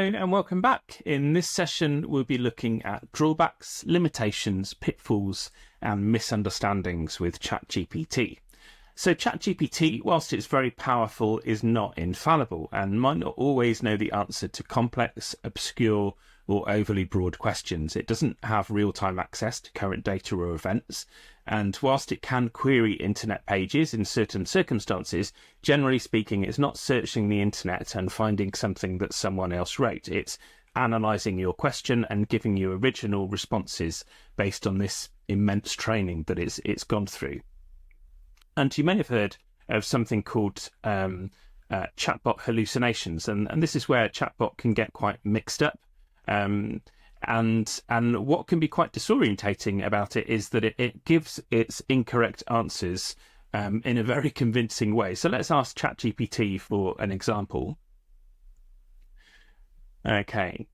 Hello and welcome back. In this session, we'll be looking at drawbacks, limitations, pitfalls, and misunderstandings with ChatGPT. So ChatGPT, whilst it's very powerful, is not infallible and might not always know the answer to complex, obscure, or overly broad questions. It doesn't have real-time access to current data or events, and whilst it can query internet pages in certain circumstances, generally speaking, it's not searching the internet and finding something that someone else wrote. It's analysing your question and giving you original responses based on this immense training that it's gone through. And you may have heard of something called chatbot hallucinations, and this is where a chatbot can get quite mixed up. And what can be quite disorientating about it is that it gives its incorrect answers in a very convincing way. So let's ask ChatGPT for an example. Okay,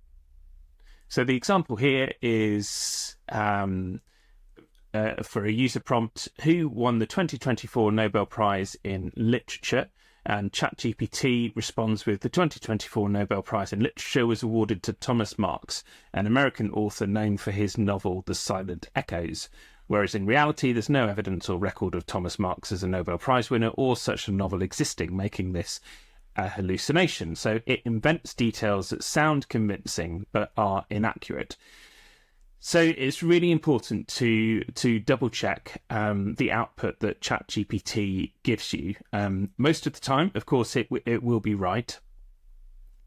so the example here is for a user prompt: who won the 2024 Nobel Prize in Literature? And ChatGPT responds with, the 2024 Nobel Prize in Literature was awarded to Thomas Marks, an American author known for his novel The Silent Echoes. Whereas in reality, there's no evidence or record of Thomas Marks as a Nobel Prize winner or such a novel existing, making this a hallucination. So it invents details that sound convincing but are inaccurate. So it's really important to double check the output that ChatGPT gives you. Most of the time, of course, it will be right,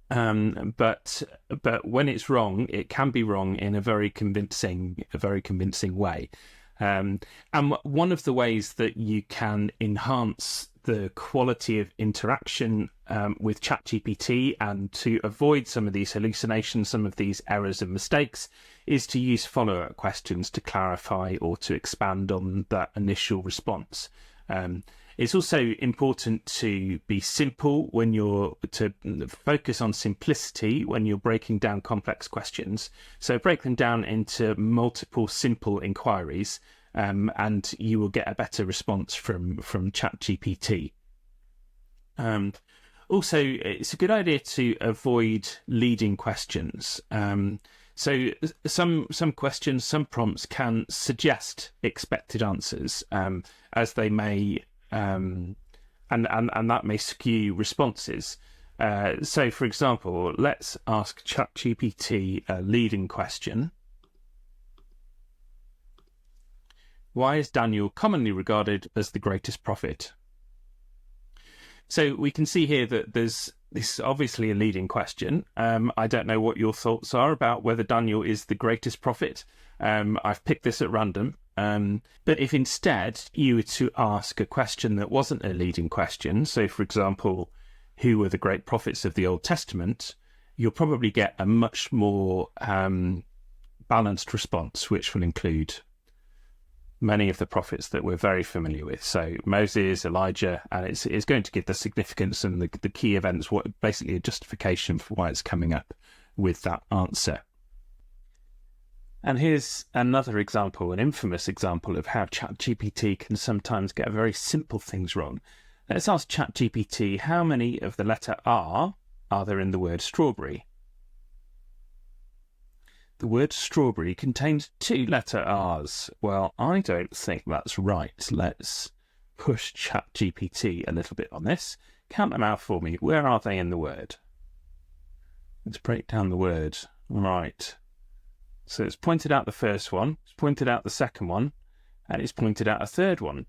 but when it's wrong, it can be wrong in a very convincing way. And one of the ways that you can enhance the quality of interaction with ChatGPT and to avoid some of these hallucinations, some of these errors and mistakes, is to use follow-up questions to clarify or to expand on that initial response. It's also important to be simple to focus on simplicity when you're breaking down complex questions. So break them down into multiple simple inquiries, and you will get a better response from ChatGPT. Also, it's a good idea to avoid leading questions. So some questions, some prompts can suggest expected answers, as they may, and that may skew responses. So, for example, let's ask ChatGPT a leading question. Why is Daniel commonly regarded as the greatest prophet? So we can see here that this is obviously a leading question. I don't know what your thoughts are about whether Daniel is the greatest prophet. I've picked this at random. But if instead you were to ask a question that wasn't a leading question, so for example, who were the great prophets of the Old Testament, you'll probably get a much more balanced response, which will include many of the prophets that we're very familiar with. So Moses, Elijah, and it's going to give the significance and the key events, what basically a justification for why it's coming up with that answer. And here's another example, an infamous example of how ChatGPT can sometimes get very simple things wrong. Let's ask ChatGPT, how many of the letter R are there in the word strawberry? The word strawberry contains 2 letter R's. Well, I don't think that's right. Let's push ChatGPT a little bit on this. Count them out for me. Where are they in the word? Let's break down the word. Right. So it's pointed out the first one, it's pointed out the second one, and it's pointed out a third one.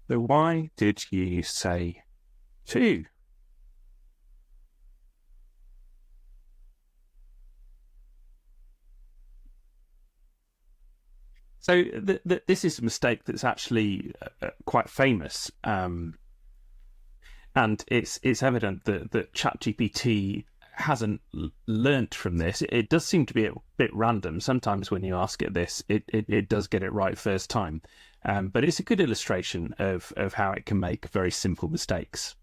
So why did you say 2? So this is a mistake that's actually quite famous, and it's evident that ChatGPT hasn't learnt from this. It does seem to be a bit random. Sometimes when you ask it this, it does get it right first time, but it's a good illustration of how it can make very simple mistakes.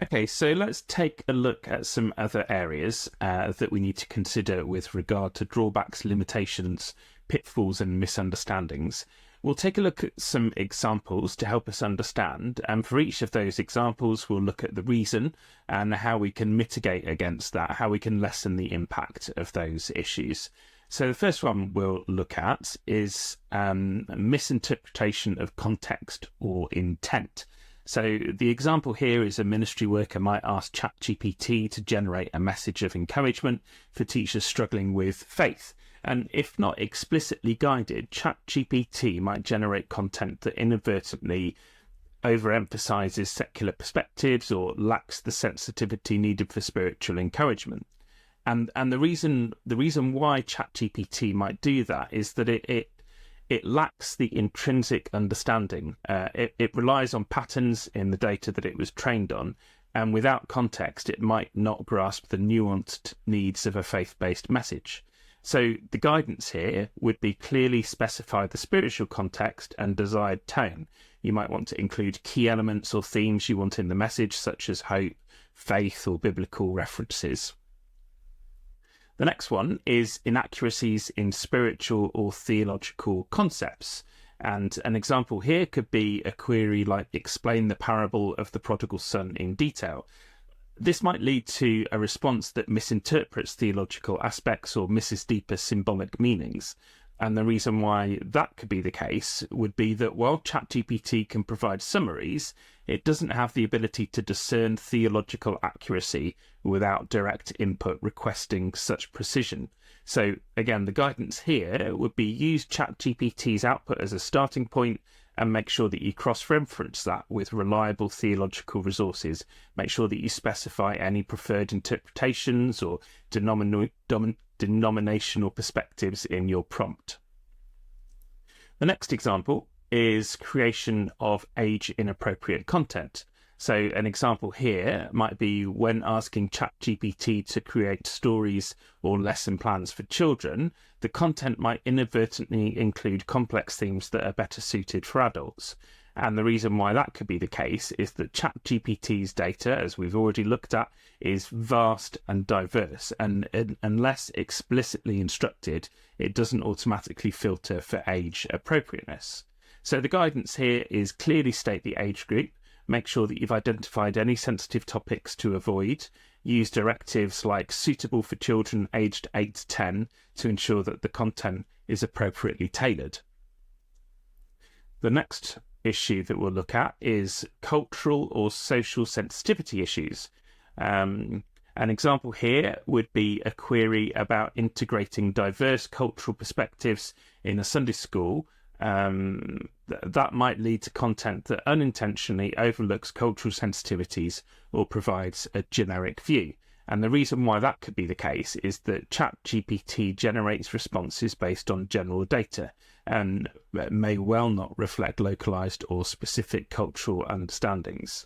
Okay, so let's take a look at some other areas that we need to consider with regard to drawbacks, limitations, pitfalls, and misunderstandings. We'll take a look at some examples to help us understand, and for each of those examples, we'll look at the reason and how we can mitigate against that, how we can lessen the impact of those issues. So the first one we'll look at is misinterpretation of context or intent. So the example here is a ministry worker might ask ChatGPT to generate a message of encouragement for teachers struggling with faith. And if not explicitly guided, ChatGPT might generate content that inadvertently overemphasizes secular perspectives or lacks the sensitivity needed for spiritual encouragement. And the reason why ChatGPT might do that is that it lacks the intrinsic understanding. It relies on patterns in the data that it was trained on, and without context, it might not grasp the nuanced needs of a faith-based message. So the guidance here would be clearly specify the spiritual context and desired tone. You might want to include key elements or themes you want in the message, such as hope, faith, or biblical references. The next one is inaccuracies in spiritual or theological concepts. And an example here could be a query like explain the parable of the prodigal son in detail. This might lead to a response that misinterprets theological aspects or misses deeper symbolic meanings. And the reason why that could be the case would be that while ChatGPT can provide summaries, it doesn't have the ability to discern theological accuracy without direct input requesting such precision. So again, the guidance here would be use ChatGPT's output as a starting point and make sure that you cross-reference that with reliable theological resources. Make sure that you specify any preferred interpretations or denominational perspectives in your prompt. The next example is creation of age-inappropriate content. So an example here might be when asking ChatGPT to create stories or lesson plans for children, the content might inadvertently include complex themes that are better suited for adults. And the reason why that could be the case is that ChatGPT's data, as we've already looked at, is vast and diverse, and unless explicitly instructed, it doesn't automatically filter for age appropriateness. So the guidance here is clearly state the age group, make sure that you've identified any sensitive topics to avoid, use directives like suitable for children aged 8 to 10 to ensure that the content is appropriately tailored. The next issue that we'll look at is cultural or social sensitivity issues. An example here would be a query about integrating diverse cultural perspectives in a Sunday school. That might lead to content that unintentionally overlooks cultural sensitivities or provides a generic view. And the reason why that could be the case is that ChatGPT generates responses based on general data and may well not reflect localized or specific cultural understandings.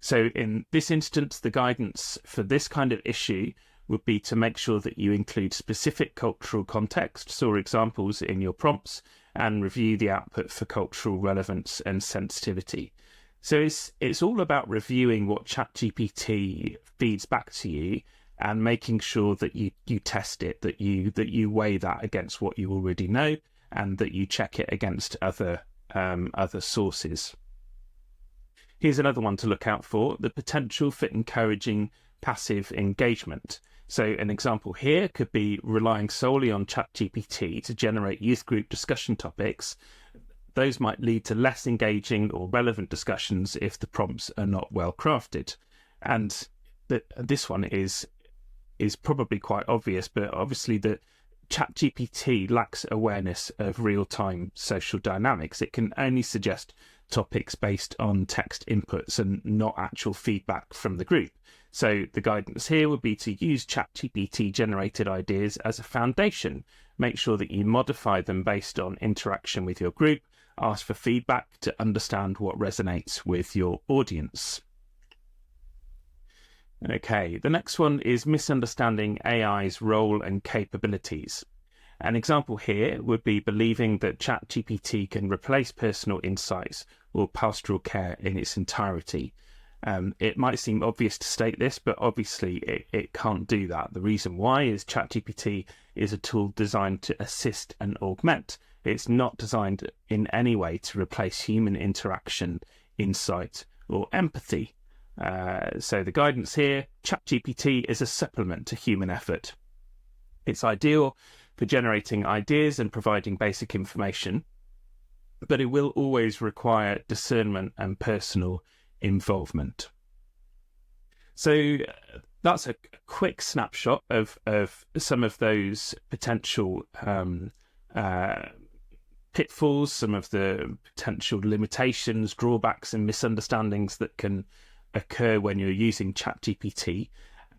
So in this instance, the guidance for this kind of issue would be to make sure that you include specific cultural contexts or examples in your prompts and review the output for cultural relevance and sensitivity. So it's all about reviewing what ChatGPT feeds back to you and making sure that you test it, that you weigh that against what you already know, and that you check it against other sources. Here's another one to look out for: the potential for encouraging passive engagement. So an example here could be relying solely on ChatGPT to generate youth group discussion topics. Those might lead to less engaging or relevant discussions if the prompts are not well crafted. And this one is probably quite obvious, but obviously the ChatGPT lacks awareness of real-time social dynamics. It can only suggest topics based on text inputs and not actual feedback from the group. So the guidance here would be to use ChatGPT generated ideas as a foundation. Make sure that you modify them based on interaction with your group. Ask for feedback to understand what resonates with your audience. Okay, the next one is misunderstanding AI's role and capabilities. An example here would be believing that ChatGPT can replace personal insights or pastoral care in its entirety. It might seem obvious to state this, but obviously it can't do that. The reason why is ChatGPT is a tool designed to assist and augment. It's not designed in any way to replace human interaction, insight, or empathy. So the guidance here, ChatGPT is a supplement to human effort. It's ideal for generating ideas and providing basic information, but it will always require discernment and personal involvement. So that's a quick snapshot of some of those potential pitfalls, some of the potential limitations, drawbacks, and misunderstandings that can occur when you're using ChatGPT.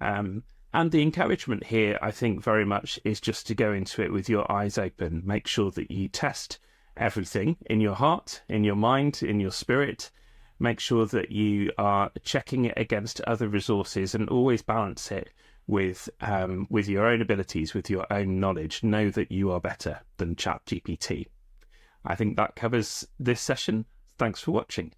And the encouragement here, I think, very much is just to go into it with your eyes open. Make sure that you test everything in your heart, in your mind, in your spirit. Make sure that you are checking it against other resources, and always balance it with your own abilities, with your own knowledge. Know that you are better than ChatGPT. I think that covers this session. Thanks for watching.